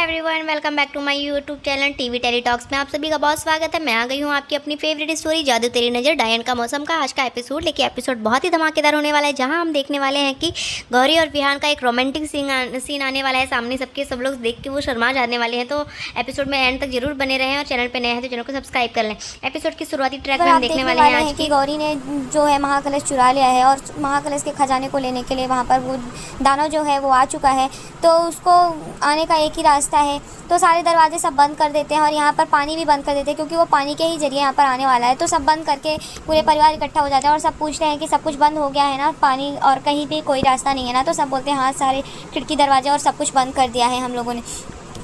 Everyone, welcome back to my YouTube channel TV tele talks में आप सभी का बहुत स्वागत है। मैं आ गई हूँ आपकी अपनी फेवरेट स्टोरी जादू तेरी नज़र डायन का मौसम का आज का एपिसोड लेके। एपिसोड बहुत ही धमाकेदार होने वाला है, जहाँ हम देखने वाले हैं कि गौरी और विहान का एक रोमांटिक सीन आने वाला है सामने सबके। सब लोग देख के वो शर्मा जाने वाले हैं। तो एपिसोड में एंड तक जरूर बने रहें और चैनल पर नए हैं तो चैनल को सब्सक्राइब कर लें। एपिसोड की शुरुआती ट्रैक में हम देखने वाले हैं आज की गौरी ने जो है महाकलश चुरा लिया है और महाकलश के खजाने को लेने के लिए वहाँ पर वो दानव जो है वो आ चुका है। तो उसको आने का एक ही रास्ता है, तो सारे दरवाजे सब बंद कर देते हैं और यहाँ पर पानी भी बंद कर देते हैं, क्योंकि वो पानी के ही जरिए यहाँ पर आने वाला है। तो सब बंद करके पूरे परिवार इकट्ठा हो जाता है और सब पूछते हैं कि सब कुछ बंद हो गया है ना, पानी और कहीं भी कोई रास्ता नहीं है ना। तो सब बोलते हैं हाँ, सारे खिड़की दरवाजे और सब कुछ बंद कर दिया है हम लोगों ने।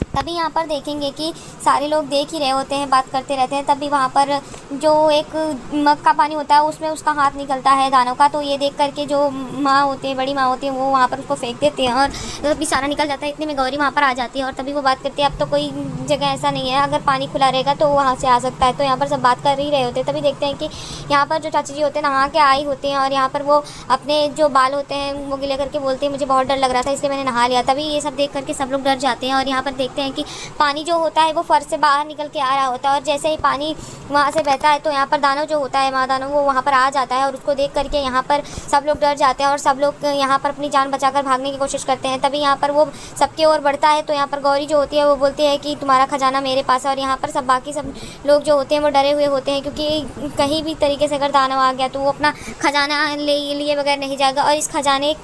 तभी यहाँ पर देखेंगे कि सारे लोग देख ही रहे होते हैं, बात करते रहते हैं। तभी वहाँ पर जो एक मग का पानी होता है उसमें उसका हाथ निकलता है दानव का। तो ये देख करके जो माँ होती है, बड़ी माँ होती है, वो वहाँ पर उसको फेंक देते हैं और तभी सारा निकल जाता है। इतने में गौरी वहाँ पर आ जाती है और तभी वो बात करती है अब तो कोई जगह ऐसा नहीं है, अगर पानी खुला रहेगा तो वहाँ से आ सकता है। तो यहाँ पर सब बात कर ही रहे होते हैं। तभी देखते हैं कि यहाँ पर जो चाची जी होते हैं नहा के आई होते हैं और यहाँ पर वो अपने जो बाल होते हैं वो गिले करके बोलते हैं मुझे बहुत डर लग रहा था इसलिए मैंने नहा लिया। तभी ये सब देख करके सब लोग डर जाते हैं और यहाँ पर देखते हैं कि पानी जो होता है वो फर्श से बाहर निकल के आ रहा होता है और जैसे ही पानी वहाँ से बहता है तो यहाँ पर दानव जो होता है, माँ दानव, वो वहाँ पर आ जाता है और उसको देख करके यहाँ पर सब लोग डर जाते हैं और सब लोग यहाँ पर अपनी जान बचाकर भागने की कोशिश करते हैं। तभी यहाँ पर वो सबके ओर बढ़ता है तो यहाँ पर गौरी जो होती है वो बोलती है कि तुम्हारा खजाना मेरे पास है। और यहाँ पर सब बाकी सब लोग जो होते हैं वो डरे हुए होते हैं, क्योंकि कहीं भी तरीके से अगर दानव आ गया तो वो अपना खजाना लिए बगैर नहीं जाएगा और इस खजाने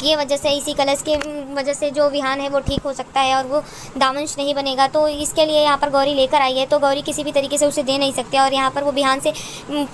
की वजह से, इसी कलश की वजह से जो विहान है वो ठीक हो सकता है और वो दामंश नहीं बनेगा। तो इसके लिए यहाँ पर गौरी लेकर आई है। तो गौरी किसी भी तरीके से उसे दे नहीं सकते और यहाँ पर वो विहान से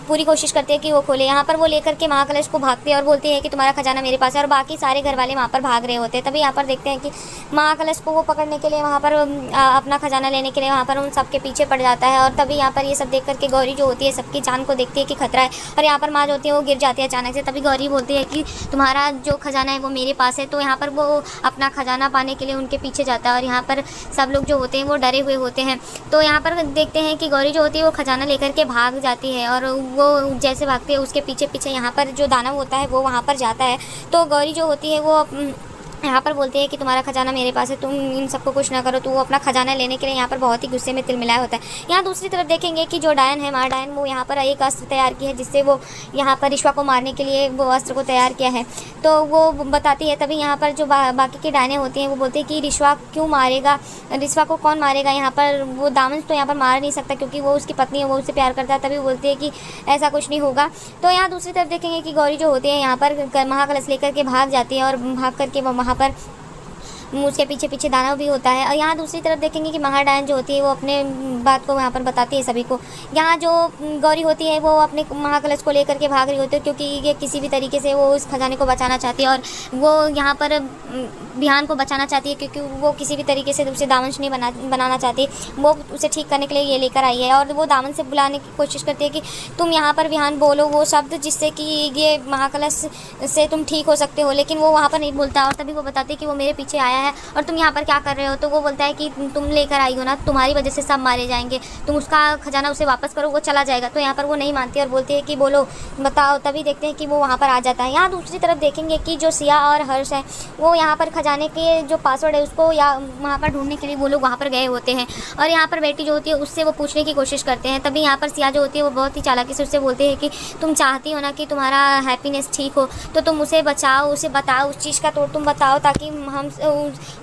पूरी कोशिश करते हैं कि वो खोले। यहाँ पर वो लेकर के महाकलश को भागते हैं और बोलते हैं कि तुम्हारा खजाना मेरे पास है और बाकी सारे घर वाले वहाँ पर भाग रहे होते हैं। तभी यहाँ पर देखते हैं कि महाकलश को वो पकड़ने के लिए वहाँ पर अपना खजाना लेने के लिए वहाँ पर उन सबके पीछे पड़ जाता है। और तभी यहाँ पर ये सब देख करके गौरी जो होती है सबकी जान को देखती है कि खतरा है और यहाँ पर माँ जो होती है वो गिर जाती है अचानक से। तभी गौरी बोलती है कि तुम्हारा जो खजाना है वो मेरे पास है। तो यहाँ पर वो अपना खजाना पाने के लिए उनके पीछे जाता है और यहाँ पर सब लोग जो होते हैं वो डरे हुए होते हैं। तो यहाँ पर देखते हैं कि गौरी जो होती है वो खजाना लेकर के भाग जाती है और वो जैसे भागती है उसके पीछे पीछे यहाँ पर जो दानव होता है वो वहाँ पर जाता है। तो गौरी जो होती है वो यहाँ पर बोलती है कि तुम्हारा खजाना मेरे पास है, तुम इन सबको कुछ ना करो। तो वो अपना खजाना लेने के लिए यहाँ पर बहुत ही गुस्से में तिलमिलाया होता है। यहाँ दूसरी तरफ देखेंगे कि जो डायन है, माँ डायन, वो यहाँ पर एक अस्त्र तैयार की है जिससे वो यहाँ पर रिश्वा को मारने के लिए वो अस्त्र को तैयार किया है। तो वो बताती है। तभी यहाँ पर जो बाकी की डायनें होती हैं वो बोलती है कि रिश्वा क्यों मारेगा, रिश्वा को कौन मारेगा, यहाँ पर वो दामन तो यहाँ पर मार नहीं सकता क्योंकि वो उसकी पत्नी है, वो उससे प्यार करता है। तभी वो बोलती है कि ऐसा कुछ नहीं होगा। तो यहाँ दूसरी तरफ देखेंगे कि गौरी जो होती है यहाँ पर महाकलश लेकर के भाग जाती है और भाग करके वो वहाँ पर उसके पीछे पीछे दानव भी होता है। और यहाँ दूसरी तरफ देखेंगे कि महाडायन जो होती है वो अपने बात को यहाँ पर बताती है सभी को। यहाँ जो गौरी होती है वो अपने महाकलश को लेकर के भाग रही होती है क्योंकि ये किसी भी तरीके से वो उस खजाने को बचाना चाहती है और वो यहाँ पर विहान को बचाना चाहती है क्योंकि वो किसी भी तरीके से उसे दामंश नहीं बनाना चाहती। वो उसे ठीक करने के लिए ये लेकर आई है और वो दामन से बुलाने की कोशिश करती है कि तुम यहाँ पर विहान बोलो वो शब्द जिससे कि ये महाकलश से तुम ठीक हो सकते हो, लेकिन वो वहाँ पर नहीं बोलता। और तभी वो बताती है कि वो मेरे पीछे आया है और तुम यहाँ पर क्या कर रहे हो। तो वो बोलता है कि तुम लेकर आई हो ना, तुम्हारी वजह से सब मारे जाएंगे, तुम उसका खजाना उसे वापस करो, वो चला जाएगा। तो यहाँ पर वो नहीं मानती और बोलती है कि बोलो बताओ। तभी देखते हैं कि वो वहाँ पर आ जाता है। यहाँ दूसरी तरफ देखेंगे कि जो सिया और हर्ष है वो यहाँ पर खजाने के जो पासवर्ड है उसको या वहाँ पर ढूंढने के लिए वो लोग वहाँ पर गए होते हैं और यहाँ पर बेटी जो होती है उससे वो पूछने की कोशिश करते हैं। तभी यहाँ पर सिया जो होती है वो बहुत ही चालाकी से उससे बोलती है कि तुम चाहती हो ना कि तुम्हारा हैप्पीनेस ठीक हो, तो तुम उसे बचाओ, उसे बताओ, उस चीज़ का तोड़ तुम बताओ ताकि हम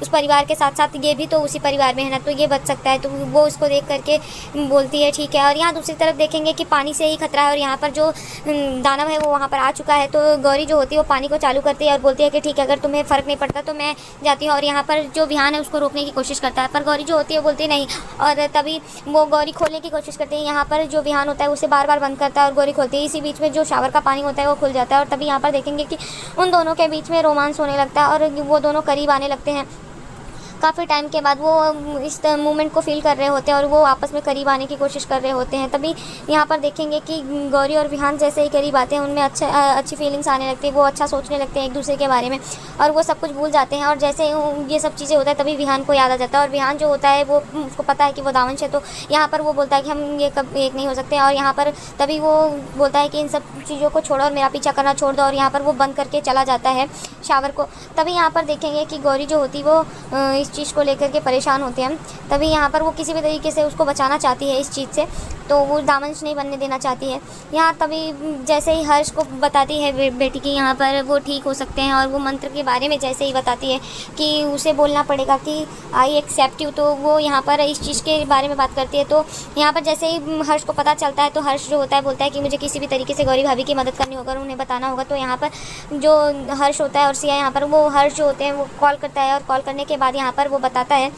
उस परिवार के साथ साथ ये भी तो उसी परिवार में है ना, तो ये बच सकता है। तो वो उसको देख करके बोलती है ठीक है। और यहाँ दूसरी तरफ देखेंगे कि पानी से ही खतरा है और यहाँ पर जो दानव है वो वहाँ पर आ चुका है। तो गौरी जो होती है वो पानी को चालू करती है और बोलती है कि ठीक है, अगर तुम्हें फ़र्क नहीं पड़ता तो मैं जाती हूँ। और यहाँ पर जो विहान है उसको रोकने की कोशिश करता है पर गौरी जो होती है वो बोलती नहीं। और तभी वो गौरी खोलने की कोशिश करती है। यहाँ पर जो विहान होता है उसे बार बार बंद करता है और गौरी खोलती है। इसी बीच में जो शावर का पानी होता है वो खुल जाता है और तभी यहाँ पर देखेंगे कि उन दोनों के बीच में रोमांस होने लगता है और वो दोनों करीब आने लगते हैं। काफ़ी टाइम के बाद वो इस मोमेंट को फील कर रहे होते हैं और वो आपस में करीब आने की कोशिश कर रहे होते हैं। तभी यहाँ पर देखेंगे कि गौरी और विहान जैसे ही करीब आते हैं उनमें अच्छी फीलिंग्स आने लगती है, वो अच्छा सोचने लगते हैं एक दूसरे के बारे में और वो सब कुछ भूल जाते हैं। और जैसे ये सब चीज़ें होता है तभी विहान को याद आ जाता है और विहान जो होता है वो उसको पता है कि वो दामंश है। तो यहाँ पर वो बोलता है कि हम ये कब एक नहीं हो सकते। और यहाँ पर तभी वो बोलता है कि इन सब चीज़ों को छोड़ो और मेरा पीछा करना छोड़ दो और यहाँ पर वो बंद करके चला जाता है शावर को। तभी यहाँ पर देखेंगे कि गौरी जो होती वो इस चीज़ को लेकर के परेशान होते हैं। तभी यहाँ पर वो किसी भी तरीके से उसको बचाना चाहती है इस चीज़ से, तो वो दामंश नहीं बनने देना चाहती है। यहाँ तभी जैसे ही हर्ष को बताती है बेटी की यहाँ पर वो ठीक हो सकते हैं, और वो मंत्र के बारे में जैसे ही बताती है कि उसे बोलना पड़ेगा कि आई एक्सेप्ट यू, तो वो यहाँ पर इस चीज़ के बारे में बात करती है। तो यहाँ पर जैसे ही हर्ष को पता चलता है तो हर्ष जो होता है बोलता है कि मुझे किसी भी तरीके से गौरी भाभी की मदद करनी होगा, उन्हें बताना होगा। तो यहाँ पर जो हर्ष होता है और सिया यहाँ पर वो हर्ष जो होते हैं वो कॉल करता है, और कॉल करने के बाद यहाँ पर वो बताता है।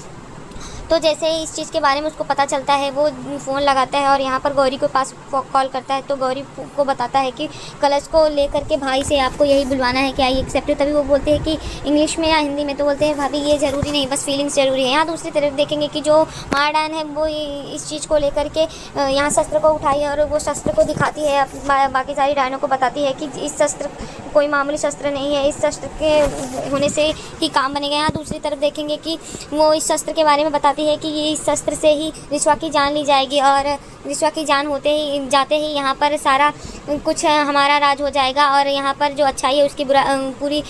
तो जैसे ही इस चीज़ के बारे में उसको पता चलता है वो फ़ोन लगाता है और यहाँ पर गौरी के पास कॉल करता है। तो गौरी को बताता है कि कलश को लेकर के भाई से आपको यही बुलवाना है कि आई एक्सेप्ट। तभी वो बोलते हैं कि इंग्लिश में या हिंदी में, तो बोलते हैं भाभी ये ज़रूरी नहीं, बस फीलिंग्स ज़रूरी है। यहाँ दूसरी तरफ देखेंगे कि जो महाडान है वो इस चीज़ को लेकर के यहाँ शस्त्र को उठाई है और वो शस्त्र को दिखाती है, बाकी सारी डायनों को बताती है कि इस शस्त्र कोई मामूली शस्त्र नहीं है, इस शस्त्र के होने से ही काम बनेगा। यहाँ दूसरी तरफ देखेंगे कि वो इस शस्त्र के बारे में बताती है कि ये इस शस्त्र से ही रिश्वा की जान ली जाएगी, और रिश्वा की जान होते ही जाते ही यहाँ पर सारा कुछ हमारा राज हो जाएगा, और यहाँ पर जो अच्छाई है उसकी पूरी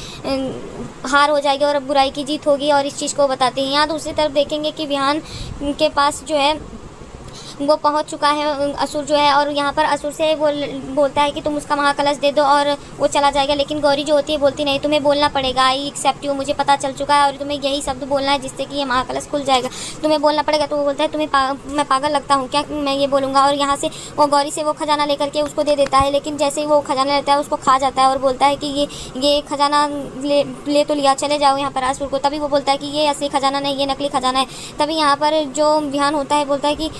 हार हो जाएगी और बुराई की जीत होगी, और इस चीज़ को बताते हैं। यहाँ दूसरी तरफ देखेंगे कि विहान के पास जो है वो पहुंच चुका है असुर जो है, और यहाँ पर असुर से बोलता है कि तुम उसका महाकलश दे दो और वो चला जाएगा। लेकिन गौरी जो होती है बोलती नहीं, तुम्हें बोलना पड़ेगा आई एक्सेप्ट यू, मुझे पता चल चुका है और तुम्हें यही शब्द बोलना है जिससे कि ये महाकलश खुल जाएगा, तुम्हें बोलना पड़ेगा। तो वो बोलता है मैं पागल लगता हूँ क्या मैं ये बोलूँगा, और यहाँ से वो गौरी से वो खजाना लेकर के उसको दे देता है। लेकिन जैसे ही वो खजाना लेता है उसको खा जाता है और बोलता है कि ये खजाना ले तो लिया, चले जाओ यहाँ पर असुर को। तभी वो बोलता है कि ये असली खजाना नहीं, ये नकली खजाना है। तभी यहाँ पर जो विहान होता है बोलता है कि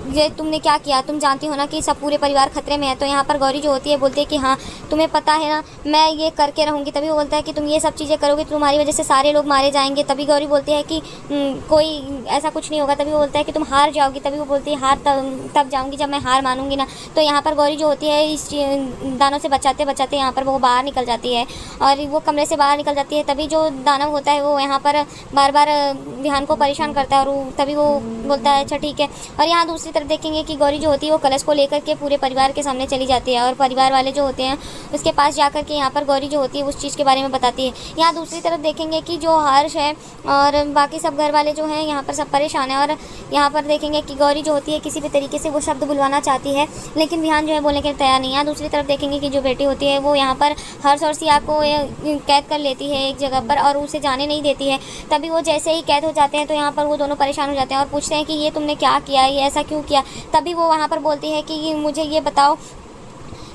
ये तुमने क्या किया, तुम जानती हो ना कि सब पूरे परिवार खतरे में है। तो यहाँ पर गौरी जो होती है बोलती है कि हाँ तुम्हें पता है ना मैं ये करके रहूँगी। तभी वो बोलता है कि तुम ये सब चीज़ें करोगे तो तुम्हारी वजह से सारे लोग मारे जाएंगे। तभी गौरी बोलती है कि कोई ऐसा कुछ नहीं होगा। तभी वो बोलता है कि तुम हार जाओगी। तभी वो बोलती है हार तब जाऊँगी जब मैं हार मानूंगी ना। तो यहाँ पर गौरी जो होती है इस दानों से बचाते बचाते यहाँ पर वो बाहर निकल जाती है और वो कमरे से बाहर निकल जाती है। तभी जो दानव होता है वो यहाँ पर बार बार विहान को परेशान करता है और तभी वो बोलता है अच्छा ठीक है। और यहाँ दूसरी तरफ देखेंगे कि गौरी जो होती है वो कलश को लेकर के पूरे परिवार के सामने चली जाती है और परिवार वाले जो होते हैं उसके पास जाकर के यहाँ पर गौरी जो होती है उस चीज़ के बारे में बताती है। यहाँ दूसरी तरफ देखेंगे कि जो हर्ष है और बाकी सब घर वाले जो हैं यहाँ पर सब परेशान है और यहाँ पर देखेंगे कि गौरी जो होती है किसी भी तरीके से वो शब्द बुलवाना चाहती है लेकिन विहान जो है बोलने के लिए तैयार नहीं है। यहाँ दूसरी तरफ देखेंगे कि जो बेटी होती है वो यहाँ पर हर्ष और सिया को कैद कर लेती है एक जगह पर और उसे जाने नहीं देती है। तभी वो जैसे ही कैद हो जाते हैं तो यहाँ पर वो दोनों परेशान हो जाते हैं और पूछते हैं कि ये तुमने क्या किया, ये ऐसा क्यों किया। तभी वो वहाँ पर बोलती है कि मुझे ये बताओ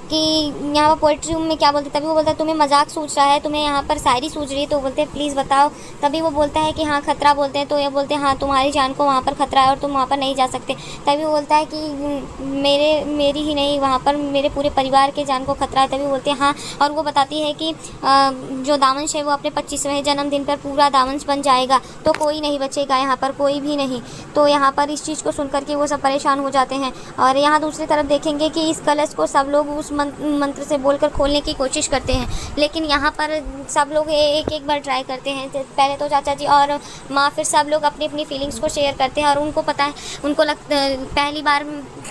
कि यहाँ पर पोइट्री रूम में क्या बोलते। तभी वो बोलता है तुम्हें मजाक सूझ रहा है, तुम्हें यहाँ पर शायरी सूझ रही है। तो वो बोलते हैं प्लीज़ बताओ। तभी वो बोलता है कि हाँ खतरा बोलते हैं। तो ये बोलते हैं हाँ तुम्हारी जान को वहाँ पर खतरा है और तुम वहाँ पर नहीं जा सकते। तभी वो बोलता है कि मेरी ही नहीं वहाँ पर मेरे पूरे परिवार के जान को खतरा है। तभी बोलते हैं हाँ। और वो बताती है कि जो दामंश है वो अपने 25वें जन्मदिन पर पूरा दामंश बन जाएगा तो कोई नहीं बचेगा यहाँ पर, कोई भी नहीं। तो यहाँ पर इस चीज़ को सुन करके वो सब परेशान हो जाते हैं। और यहाँ दूसरी तरफ देखेंगे कि इस कलश को सब लोग उस मंत्र से बोलकर खोलने की कोशिश करते हैं लेकिन यहाँ पर सब लोग एक बार ट्राई करते हैं। पहले तो चाचा जी और माँ, फिर सब लोग अपनी अपनी फीलिंग्स को शेयर करते हैं और उनको पता है, उनको पहली बार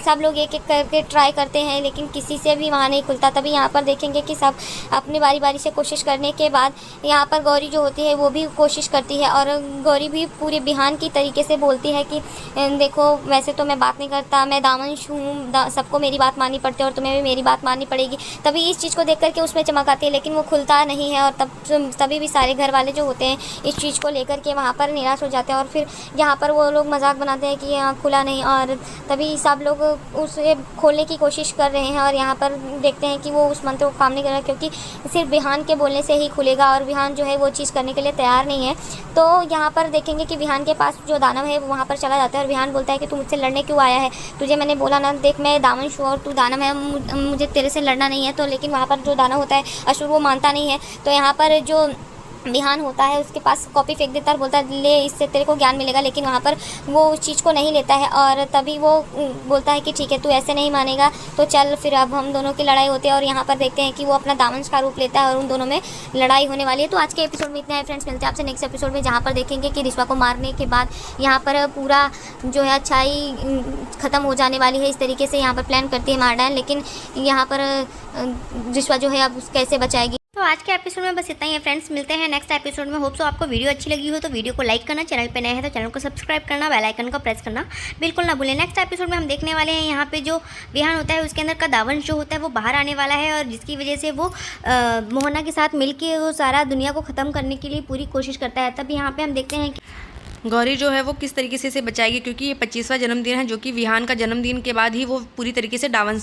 सब लोग एक करके ट्राई करते हैं लेकिन किसी से भी वहाँ नहीं खुलता। तभी यहाँ पर देखेंगे कि सब अपनी बारी बारी से कोशिश करने के बाद यहाँ पर गौरी जो होती है वो भी कोशिश करती है और गौरी भी पूरे बिहान की तरीके से बोलती है कि देखो वैसे तो मैं बात नहीं करता, मैं दामंश हूँ, सबको मेरी बात माननी पड़ती है और तुम्हें भी मेरी बात माननी पड़ेगी। तभी इस चीज़ को देख करके उसमें चमक आती है लेकिन वो खुलता नहीं है और तभी भी सारे घर वाले जो होते हैं इस चीज़ को लेकर के वहाँ पर निराश हो जाते हैं और फिर यहाँ पर वो लोग मजाक बनाते हैं कि यहाँ खुला नहीं। और तभी सब लोग उसे खोलने की कोशिश कर रहे हैं और यहाँ पर देखते हैं कि वो उस मंत्र को काम नहीं कर रहा क्योंकि सिर्फ विहान के बोलने से ही खुलेगा और विहान जो है वो चीज़ करने के लिए तैयार नहीं है। तो यहाँ पर देखेंगे कि विहान के पास जो दानव है वो वहाँ पर चला जाता है और विहान बोलता है कि तू मुझसे लड़ने क्यों आया है, तुझे मैंने बोला ना देख मैं दामंश हूँ और तू दानव है, मुझे तेरे से लड़ना नहीं है। तो लेकिन वहाँ पर जो दानव होता है असुर वो मानता नहीं है। तो यहाँ पर जो विहान होता है उसके पास कॉपी फेंक देता है और बोलता है ले इससे तेरे को ज्ञान मिलेगा, लेकिन वहाँ पर वो उस चीज़ को नहीं लेता है और तभी वो बोलता है कि ठीक है तू ऐसे नहीं मानेगा तो चल फिर अब हम दोनों की लड़ाई होती है। और यहाँ पर देखते हैं कि वो अपना दामंश का रूप लेता है और उन दोनों में लड़ाई होने वाली है। तो आज के एपिसोड में इतना है फ्रेंड्स, मिलते हैं आपसे नेक्स्ट एपिसोड में जहाँ पर देखेंगे कि रिश्वा को मारने के बाद यहाँ पर पूरा जो है अच्छाई ख़त्म हो जाने वाली है। इस तरीके से यहाँ पर प्लान करती है महाडान, लेकिन यहाँ पर रिश्वा जो है अब कैसे बचाएगी। तो आज के एपिसोड में बस इतना ही है फ्रेंड्स, मिलते हैं नेक्स्ट एपिसोड में। होप सो आपको वीडियो अच्छी लगी हो तो वीडियो को लाइक करना, चैनल पे नए हैं तो चैनल को सब्सक्राइब करना, बेल आइकन को प्रेस करना बिल्कुल ना भूलें। नेक्स्ट एपिसोड में हम देखने वाले हैं यहाँ पे जो विहान होता है उसके अंदर का दावंश जो होता है वो बाहर आने वाला है, और जिसकी वजह से वो मोहना के साथ मिलके वो सारा दुनिया को ख़त्म करने के लिए पूरी कोशिश करता है। तब यहाँ पर हम देखते हैं कि गौरी जो है वो किस तरीके से इसे बचाएगी, क्योंकि ये 25वां जन्मदिन है जो कि विहान का जन्मदिन के बाद ही वो पूरी तरीके से डांस